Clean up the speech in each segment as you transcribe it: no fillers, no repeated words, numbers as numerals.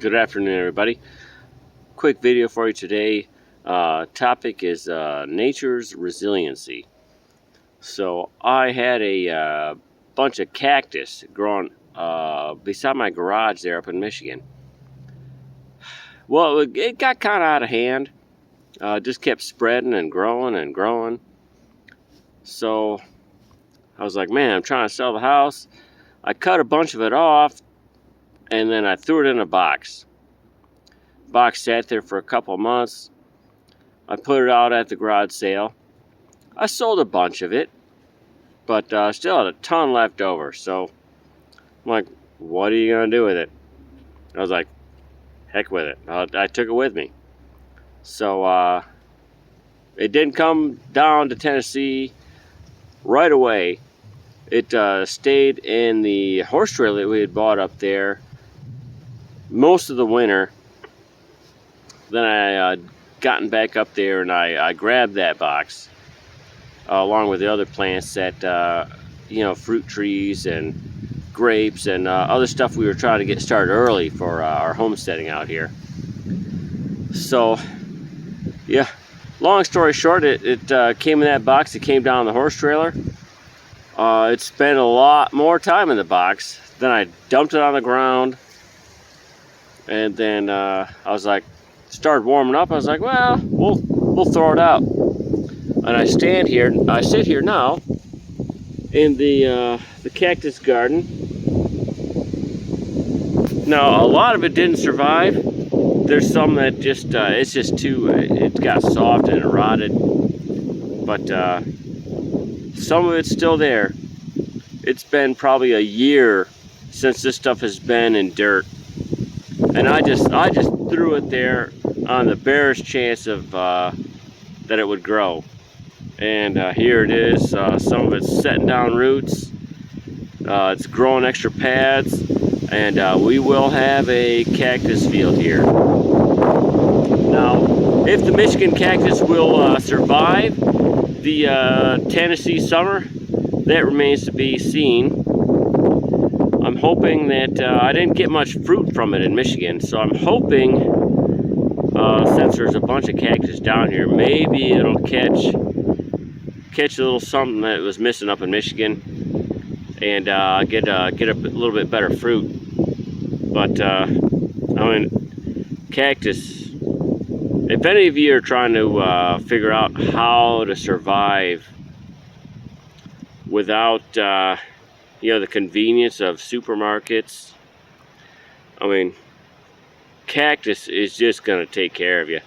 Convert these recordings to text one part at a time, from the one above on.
Good afternoon, everybody. Quick video for you today. Topic is nature's resiliency. So I had a bunch of cactus growing beside my garage there up in Michigan. Well, it got kind of out of hand. Just kept spreading and growing and growing. So I was like, man, I'm trying to sell the house. I cut a bunch of it off and then I threw it in a box. Box sat there for a couple months. I put it out at the garage sale. I sold a bunch of it, but still had a ton left over. So I'm like, what are you gonna do with it? I was like, heck with it. I took it with me. So it didn't come down to Tennessee right away. It stayed in the horse trailer that we had bought up there most of the winter. Then I gotten back up there and I grabbed that box along with the other plants that fruit trees and grapes and other stuff we were trying to get started early for our homesteading out here. So yeah, long story short, it came in that box. It came down the horse trailer. It spent a lot more time in the box. Then I dumped it on the ground, and then I was like, started warming up. I was like, well, we'll throw it out. And I sit here now in the cactus garden. Now a lot of it didn't survive. There's some that just it's just too it got soft and it rotted, but some of it's still there. It's been probably a year since this stuff has been in dirt, and I just threw it there on the barest chance of that it would grow. And here it is. Some of it's setting down roots. It's growing extra pads, and we will have a cactus field here. Now, if the Michigan cactus will survive the Tennessee summer, that remains to be seen. I'm hoping that I didn't get much fruit from it in Michigan, so I'm hoping since there's a bunch of cactus down here, maybe it'll catch a little something that was missing up in Michigan, and get a little bit better fruit. But I mean, cactus. If any of you are trying to figure out how to survive without the convenience of supermarkets, I mean, cactus is just gonna take care of you.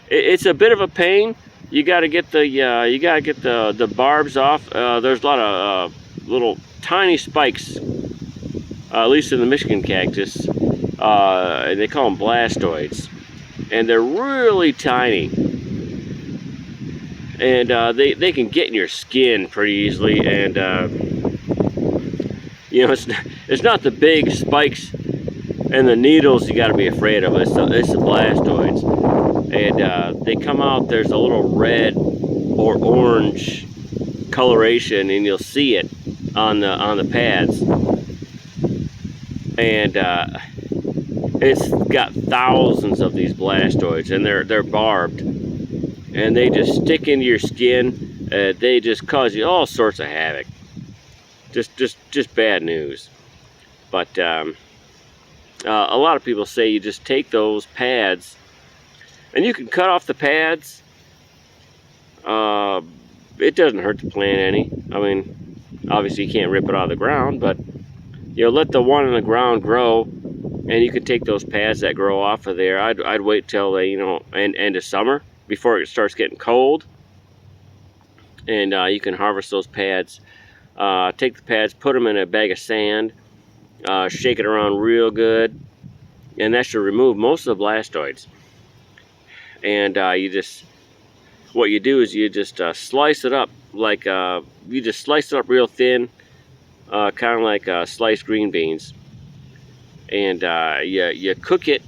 It's a bit of a pain. You got to get the barbs off. There's a lot of little tiny spikes, at least in the Michigan cactus, and they call them blastoids, and they're really tiny, and they can get in your skin pretty easily. And it's not the big spikes and the needles you got to be afraid of. It's the blastoids. And they come out, there's a little red or orange coloration, and you'll see it on the pads. And it's got thousands of these blastoids, and they're barbed, and they just stick into your skin. They just cause you all sorts of havoc. Just bad news. But a lot of people say you just take those pads. And you can cut off the pads. It doesn't hurt the plant any. I mean, obviously you can't rip it out of the ground, but let the one in the ground grow, and you can take those pads that grow off of there. I'd wait till they end of summer before it starts getting cold, and you can harvest those pads. Take the pads, put them in a bag of sand, shake it around real good, and that should remove most of the blastoids. And what you do is you just slice it up like real thin, kind of like sliced green beans, and you cook it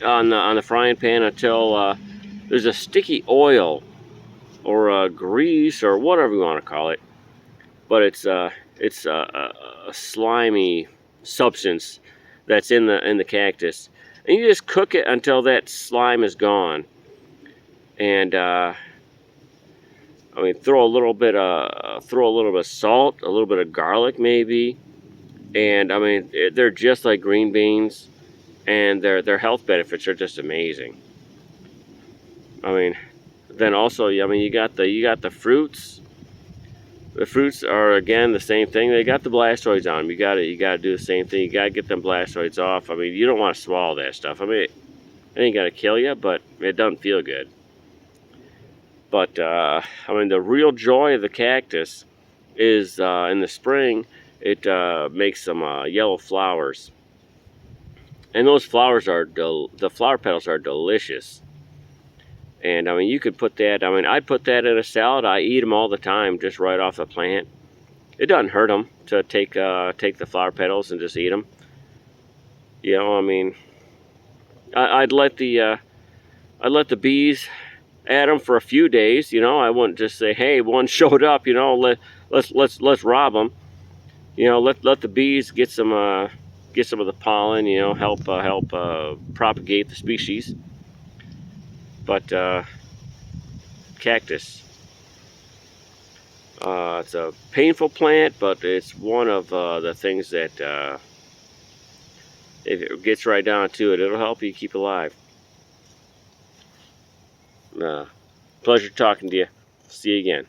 on the frying pan until there's a sticky oil or grease or whatever you want to call it, but it's a slimy substance that's in the cactus, and you just cook it until that slime is gone. And I mean, throw a little bit of salt, a little bit of garlic maybe, and I mean they're just like green beans, and their health benefits are just amazing. I mean, then also, I mean, you got the fruits. The fruits are again the same thing. They got the blastoids on them. You gotta do the same thing. You gotta get them blastoids off. I mean, you don't want to swallow that stuff. I mean, it ain't gonna kill you, but it doesn't feel good. But I mean, the real joy of the cactus is in the spring. It makes some yellow flowers, and those flowers are the flower petals are delicious. And I mean, you could put that. I mean, I put that in a salad. I eat them all the time, just right off the plant. It doesn't hurt them to take the flower petals and just eat them. You know, I mean, I'd let the bees at them for a few days. You know, I wouldn't just say, "Hey, one showed up." You know, let's rob them. You know, let the bees get some of the pollen. You know, help propagate the species. But cactus, it's a painful plant, but it's one of the things that if it gets right down to it, it'll help you keep alive. Pleasure talking to you. See you again.